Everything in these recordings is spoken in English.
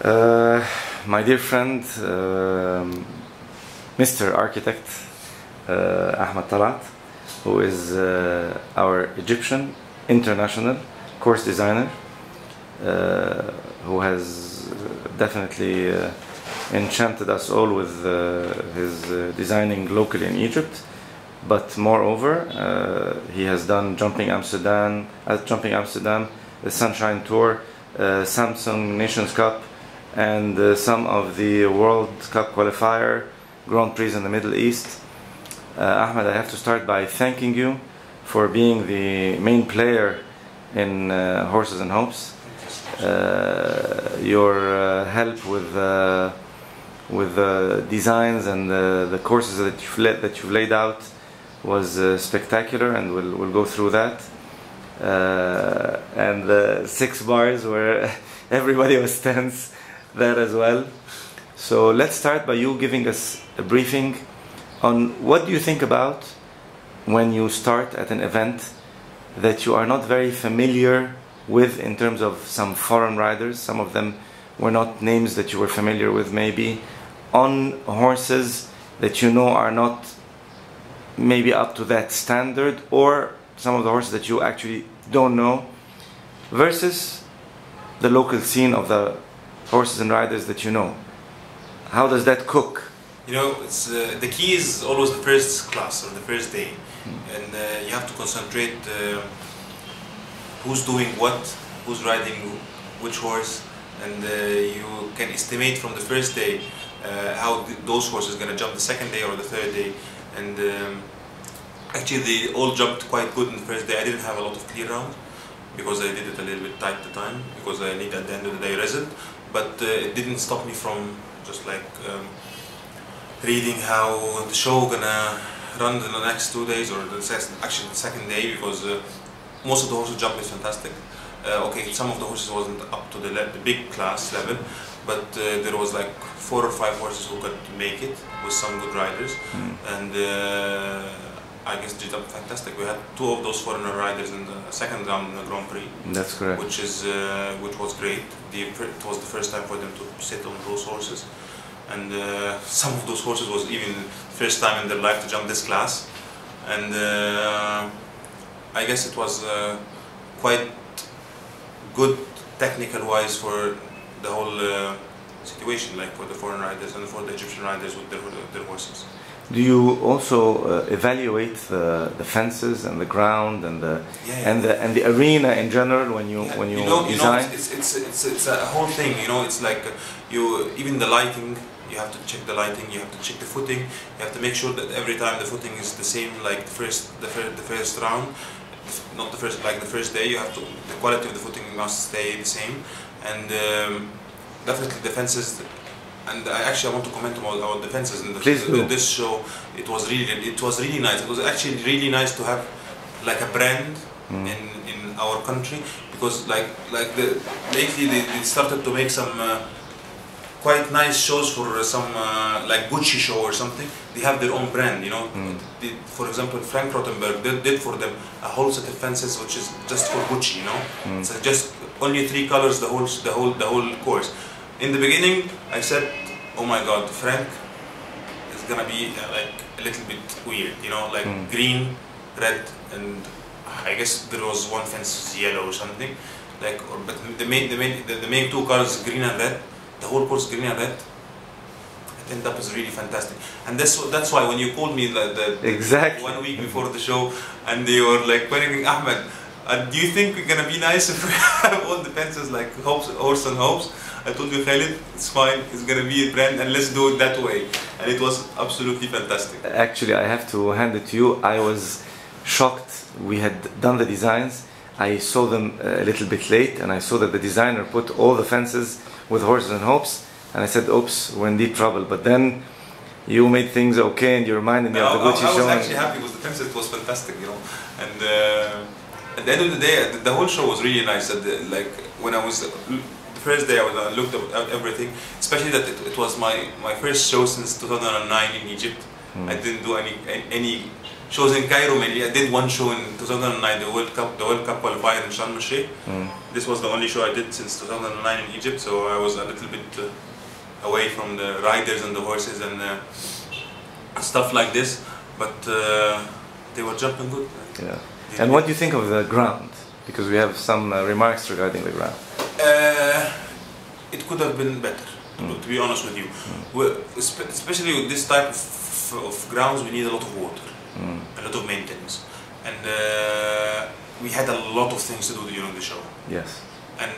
Uh, my dear friend, Mr. Architect Ahmed Talaat, who is our Egyptian international course designer, who has definitely enchanted us all with his designing locally in Egypt. But moreover, he has done Jumping Amsterdam, the Sunshine Tour, Samsung Nations Cup, and some of the World Cup qualifier, Grand Prix in the Middle East. Ahmed, I have to start by thanking you for being the main player in Horses and Hopes. Your help with the designs and the courses that you've laid out was spectacular, and we'll go through that. And the 6 bars where everybody was tense, that as well. So let's start by you giving us a briefing on what do you think about when you start at an event that you are not very familiar with in terms of some foreign riders. Some of them were not names that you were familiar with, maybe, on horses that you know are not maybe up to that standard, or some of the horses that you actually don't know, versus the local scene of the horses and riders that you know. How does that cook? You know, it's, the key is always the first class or the first day, and you have to concentrate who's doing what, who's riding which horse, and you can estimate from the first day how those horses are going to jump the second day or the third day. And actually they all jumped quite good in the first day. I didn't have a lot of clear round because I did it a little bit tight to time, because I need at the end of the day result. But it didn't stop me from just like reading how the show gonna run in the next 2 days, or actually the second day, because most of the horses jumped is fantastic. Okay, some of the horses wasn't up to the big class level, but there was like 4 or 5 horses who could make it with some good riders, and I guess they jumped fantastic. We had 2 of those foreigner riders in the second round in the Grand Prix. That's correct. Which was great. It was the first time for them to sit on those horses, and some of those horses was even first time in their life to jump this class, and I guess it was quite good technical wise for the whole situation, like for the foreign riders and for the Egyptian riders with their horses. Do you also evaluate the fences and the ground and the arena in general when you design? It's a whole thing. You know, it's like even the lighting. You have to check the lighting. You have to check the footing. You have to make sure that every time the footing is the same, like the first round, not the first day. You have to, the quality of the footing must stay the same, and definitely the fences. And I want to comment about the fences in this show. It was really nice. It was actually really nice to have like a brand in our country, because lately they started to make some quite nice shows for some like Gucci show or something. They have their own brand, you know. For example, Frank Rottenberg did for them a whole set of fences which is just for Gucci, you know. It's just only 3 colors the whole course. In the beginning, I said, "Oh my God, Frank is gonna be like a little bit weird, you know, like green, red, and I guess there was one fence yellow or something, like. But the main 2 colors, green and red, the whole course green and red. I think that was really fantastic, and that's why when you called me exactly 1 week before the show, and they were like questioning Ahmed, do you think we're gonna be nice if we have all the fences like Horses and Hopes? I told you, Khalid, it's fine, it's gonna be a brand, and let's do it that way. And it was absolutely fantastic. Actually, I have to hand it to you. I was shocked. We had done the designs. I saw them a little bit late, and I saw that the designer put all the fences with Horses and Hopes, and I said, oops, we're in deep trouble. But then you made things okay, and you reminded me of the Gucci show. I was actually happy with the fences. It was fantastic, you know. And at the end of the day, the whole show was really nice. Like when I was the first day, I looked at everything, especially that it was my first show since 2009 in Egypt. I didn't do any shows in Cairo mainly. I did one show in 2009, the World Cup qualifier in Sharm el-Sheikh. This was the only show I did since 2009 in Egypt, so I was a little bit away from the riders and the horses and stuff like this. But they were jumping good. Yeah. And what do you think of the ground? Because we have some remarks regarding the ground. It could have been better, to be honest with you. Especially with this type of grounds, we need a lot of water, a lot of maintenance. And we had a lot of things to do during the show. Yes. And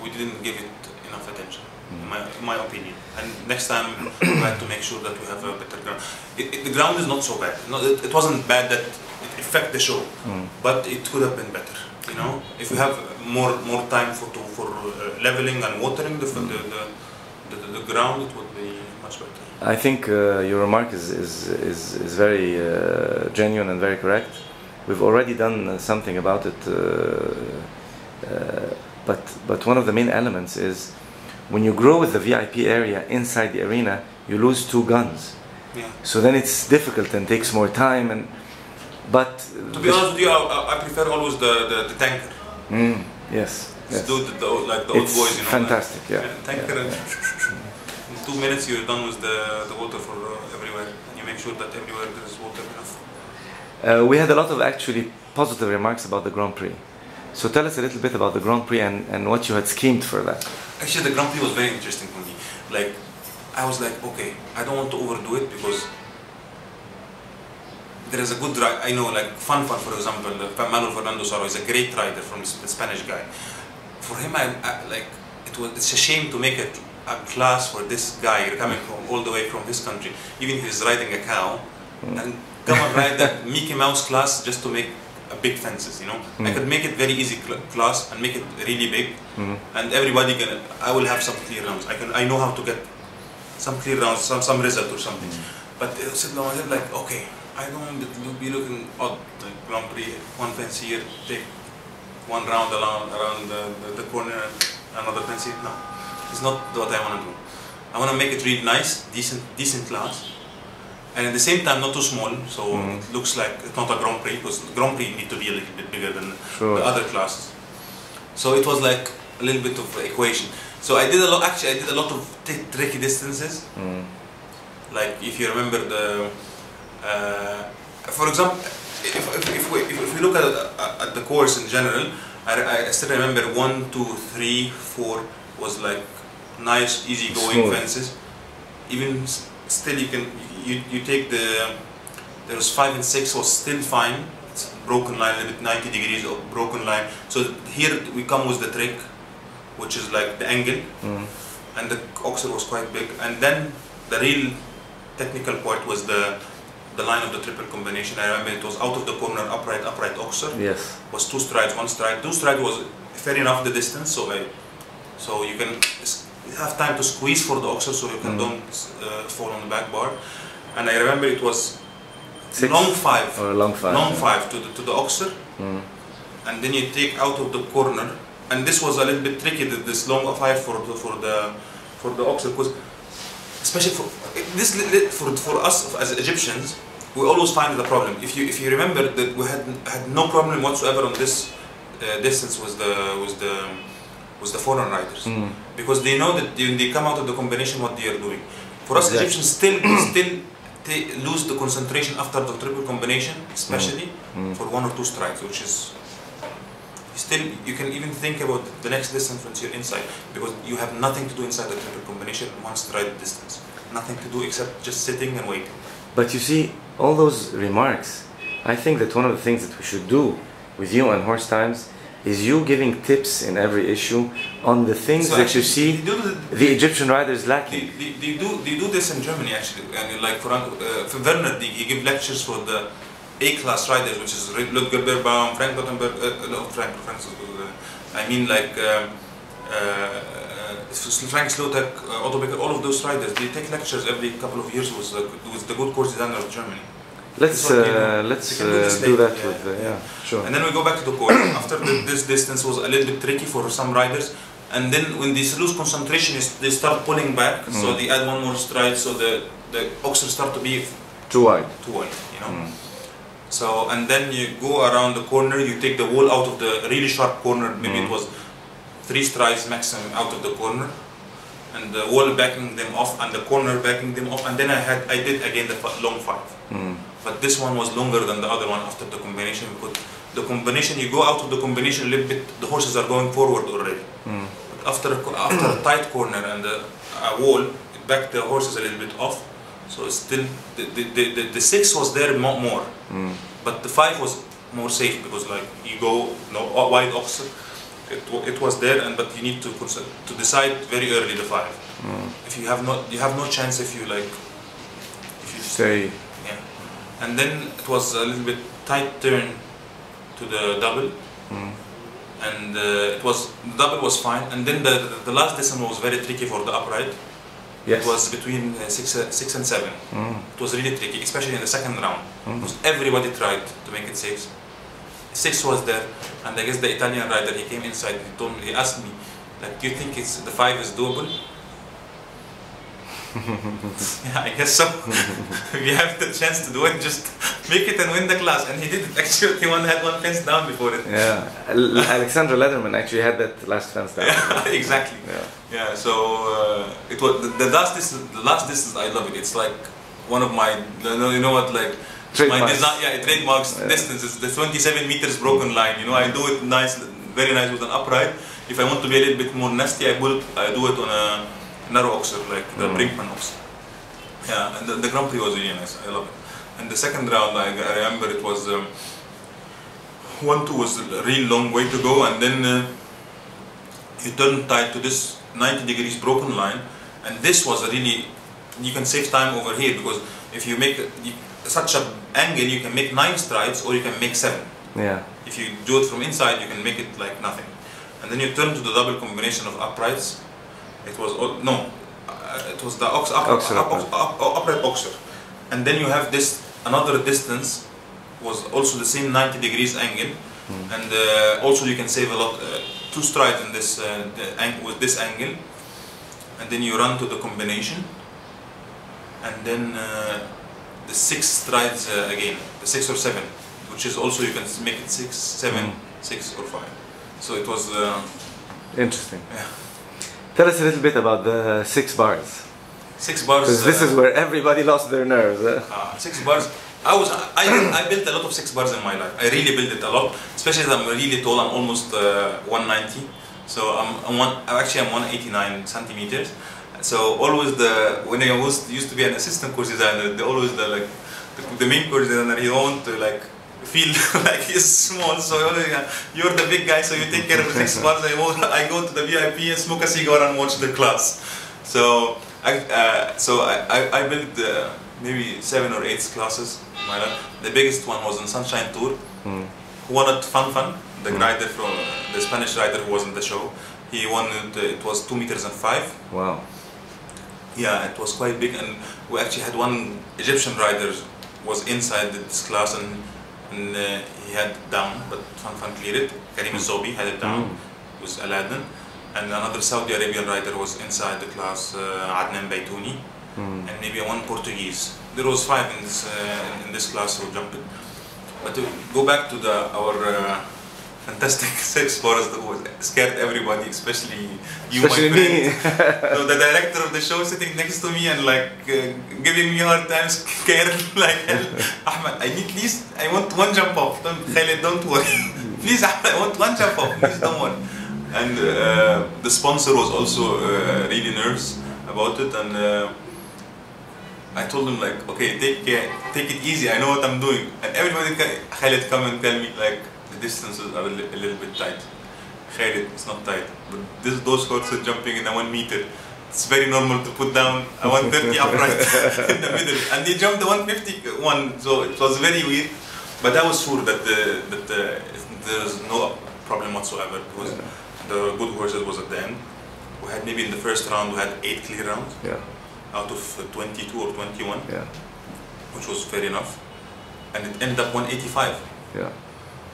we didn't give it enough attention, in my opinion. And next time we have to make sure that we have a better ground. The ground is not so bad. It wasn't bad that it affected the show, but it could have been better. You know, if we have more time for leveling and watering the ground, it would be much better. I think your remark is very genuine and very correct. We've already done something about it, but one of the main elements is when you grow with the VIP area inside the arena, you lose 2 guns. Yeah. So then it's difficult and takes more time. But to be honest with you, I prefer always the tanker. Yes. Yes. Like the old boys, you know. Fantastic, yeah. Tanker, and in 2 minutes you're done with the water for everywhere, and you make sure that everywhere there is water enough. We had a lot of actually positive remarks about the Grand Prix. So tell us a little bit about the Grand Prix and what you had schemed for that. Actually, the Grand Prix was very interesting for me. Like, I was like, okay, I don't want to overdo it because there is a good rider. I know, like Fan, for example, Manuel Fernando Soro is a great rider from the Spanish guy. For him, it's a shame to make a class for this guy coming from all the way from his country. Even he's riding a cow, and come and ride that Mickey Mouse class just to make a big fences. You know, I could make it very easy class and make it really big, and everybody can. I will have some clear rounds. I know how to get some clear rounds, some result or something. But like, okay, I don't want to be looking odd, like Grand Prix, one fence here, take one round around the corner and another fence here. No, it's not what I want to do. I want to make it really nice, decent class, and at the same time not too small, so it looks like it's not a Grand Prix, because Grand Prix need to be a little bit bigger than the other classes. So it was like a little bit of equation. So I did a lot. Actually, I did a lot of tricky distances. Like if you remember for example, if we look at the course in general, I still remember 1, 2, 3, 4 was like nice, easy going fences. Even still, you take there was 5 and 6 was still fine. It's broken line, a little bit 90 degrees of broken line. So here we come with the trick, which is like the angle, and the oxer was quite big. And then the real technical part was the line of the triple combination. I remember it was out of the corner, upright oxer. Yes. Was 2 strides, 1 stride. 2 stride was fair enough the distance, so you can have time to squeeze for the oxer, so you can don't fall on the back bar. And I remember it was 6 long 5. Or long 5. Long 5 to the oxer, and then you take out of the corner. And this was a little bit tricky. This long 5 for the oxer, because especially for us as Egyptians, we always find the problem. If you remember that we had no problem whatsoever on this distance with the foreign riders, because they know that when they come out of the combination what they are doing. For us Egyptians, still lose the concentration after the triple combination, especially for 1 or 2 strides, which is still, you can even think about the next distance once you're inside, because you have nothing to do inside the triple combination, 1 stride distance. Nothing to do except just sitting and waiting. But you see, all those remarks, I think that one of the things that we should do with you on Horse Times is you giving tips in every issue on the things that you see the Egyptian riders lacking. They do this in Germany actually, and like for Werner, he give lectures for the A-class riders, which is Ludger Beerbaum, Frank Gottenberg, I mean like Frank Slotek, Otto Becker, all of those riders, they take lectures every couple of years with the good course designer of Germany. Let's do that sure. And then we go back to the course. After this distance was a little bit tricky for some riders, and then when they lose concentration, they start pulling back, so they add 1 more stride, so the oxer start to be too wide, you know. So, and then you go around the corner, you take the wall out of the really sharp corner, maybe it was 3 strides maximum out of the corner, and the wall backing them off and the corner backing them off, and then I did again the long 5. But this one was longer than the other one after the combination, because the combination, you go out of the combination a little bit, the horses are going forward already. But after a tight corner and a wall, it backed the horses a little bit off. So it's still, the 6 was there more, but the 5 was more safe, because like you go wide opposite, it was there, but you need to decide very early the 5. If you have no chance if you stay. Yeah, and then it was a little bit tight turn to the double, and the double was fine, and then the last distance was very tricky for the upright. Yes. It was between 6 and 7. It was really tricky, especially in the second round, because everybody tried to make it 6. 6 was there, and I guess the Italian rider, he came inside, he asked me, like, do you think the 5 is doable? Yeah, I guess so. If you have the chance to do it, just make it and win the class. And he did it. Actually, he had one fence down before it. Yeah, Alexandra Lederman actually had that last fence down. Yeah, exactly. Yeah. So it was the last distance. The last distance, I love it. It's like one of my, you know what, like trademarks. My design. Yeah, it trademarks distance. It's the 27 meters broken line. You know, I do it nice, very nice with an upright. If I want to be a little bit more nasty, I do it on a narrow oxer, like the Brinkman oxer. Yeah, and the Grand Prix was really nice. I love it. And the second round, I remember it was 1-2 was a real long way to go, and then you turn tight to this 90 degrees broken line, and this was a really, you can save time over here, because if you make such an angle, you can make 9 strides or you can make 7. Yeah. If you do it from inside, you can make it like nothing. And then you turn to the double combination of uprights. It was it was the upright oxer, and then you have this another distance was also the same 90 degrees angle, and also you can save a lot, 2 strides in this with this angle, and then you run to the combination, and then the 6 strides again, the 6 or 7, which is also you can make it 6, 7, 6 or 5. So it was interesting. Yeah. Tell us a little bit about the 6 bars. 6 bars. Because this is where everybody lost their nerves. 6 bars. I built a lot of 6 bars in my life. I really built it a lot, especially as I'm really tall. I'm almost 190. So I'm 189 centimeters. So always when I used to be an assistant course designer, the main course designer, he want to like feel like he's small, so you're the big guy, so you take care of the 6 bars. I go to the VIP and smoke a cigar and watch the class. So I built maybe 7 or 8 classes in my life. The biggest one was in Sunshine Tour. Who won it? Fan, the rider from the Spanish rider who was in the show. He won it. It was 2 meters and 5. Wow. Yeah, it was quite big, and we actually had one Egyptian rider was inside this class, and he had it down, but Fan cleared it. Karim Zobi had it down. It was Aladdin. And another Saudi Arabian rider was inside the class, Adnan Baitouni, and maybe one Portuguese. There was 5 in this class who jumped it. But to go back to our fantastic 6 bars that was scared everybody, especially you, especially my friend. Me. So the director of the show sitting next to me and like giving me a hard time, scared like hell. Ahmed, I need least, I want 1 jump off. Khaled, don't worry. Please, Ahmed, I want 1 jump off. Please don't worry. And the sponsor was also really nervous about it, and I told him like, okay, take it easy. I know what I'm doing. And everybody, Khaled, come and tell me like the distances are a little bit tight. Khaled, it's not tight, but those horses jumping in a 1 meter. It's very normal to put down a 130 upright in the middle, and they jumped the 151. So it was very weird. But I was sure that there's no problem whatsoever, because the good horses was at the end. We had maybe in the first round we had 8 clear rounds out of 22 or 21, which was fair enough, and it ended up 185. Yeah.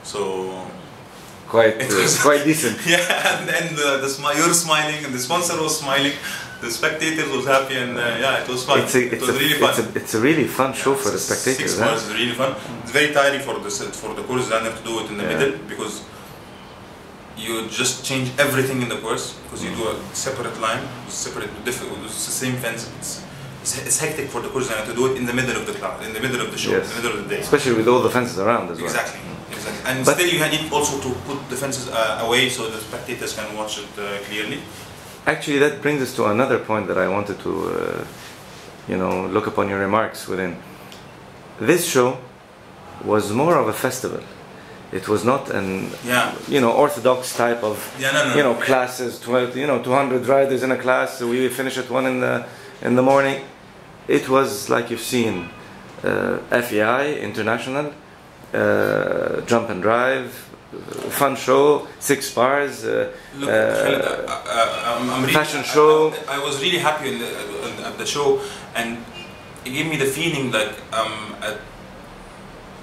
So quite quite decent. Yeah, and then you're smiling, and the sponsor was smiling, the spectators was happy, and yeah, it was fun. It was really fun. It's a really fun show for the spectators. 6 bars is really fun. It's very tiring for the course designer to do it in the middle, because you just change everything in the course, because you do a separate line, separate, it's the same fence. It's hectic for the course designer to do it in the middle of the class, in the middle of the show, in the middle of the day. Especially with all the fences around as well. Exactly. And still you need also to put the fences away so the spectators can watch it clearly. Actually, that brings us to another point that I wanted to, look upon your remarks within. This show was more of a festival. It was not an, orthodox type of, classes. 200 riders in a class. So we finish at 1 in the morning. It was like you've seen, FEI International, jump and drive, fun show, 6 bars, Look, I'm really, fashion show. I was really happy at the show, and it gave me the feeling like at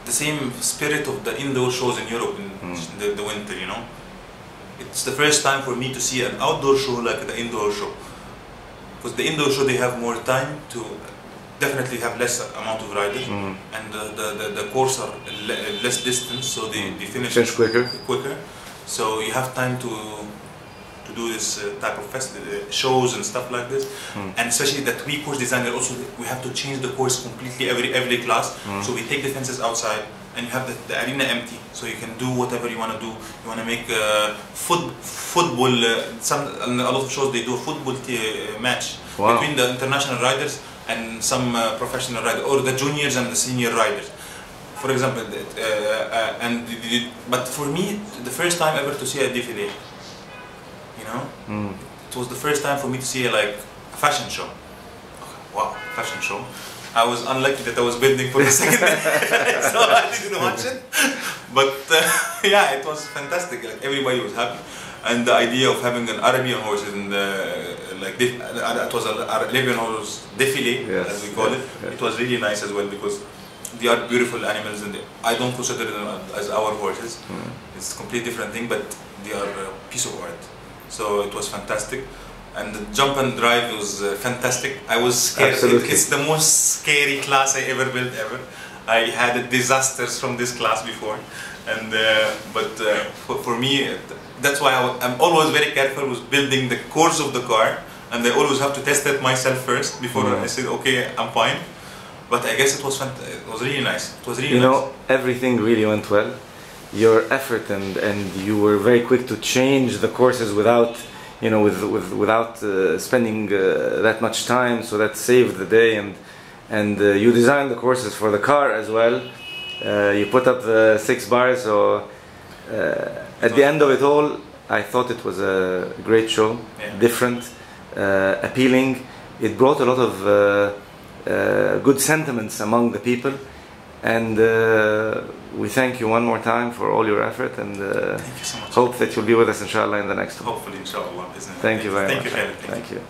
the same spirit of the indoor shows in Europe in the winter. It's the first time for me to see an outdoor show like the indoor show, because the indoor show they have more time to definitely have less amount of riders, and the course are less distance, so they finish quicker. So you have time to do this type of shows and stuff like this, and especially that we course designer also we have to change the course completely every class. So we take the fences outside, and you have the arena empty, so you can do whatever you want to do. You want to make football. A lot of shows they do a football match between the international riders and some professional riders, or the juniors and the senior riders, for example. But for me, the first time ever to see a défilé, it was the first time for me to see a fashion show. Wow, fashion show. I was unlucky that I was building for the second day, so I didn't watch it. But yeah, it was fantastic. Everybody was happy. And the idea of having an Arabian horse and it was an Arabian horse défilé, as we call it. It was really nice as well, because they are beautiful animals, and I don't consider them as our horses. It's a completely different thing, but they are a piece of art. So it was fantastic, and the jump and drive was fantastic. I was scared. It's the most scary class I ever built ever. I had disasters from this class before, and for me. That's why I'm always very careful with building the course of the car, and I always have to test it myself first before I said, okay, I'm fine. But I guess it was really nice. It was really nice. Everything really went well. Your effort and you were very quick to change the courses without, without spending that much time. So that saved the day, and you designed the courses for the car as well. You put up the 6 bars, so. At the end of it all, I thought it was a great show, different, appealing. It brought a lot of good sentiments among the people, and we thank you one more time for all your effort, and thank you so much. Hope that you'll be with us inshallah in the next one. Hopefully inshallah. Thank you very much. Thank you. Thank you.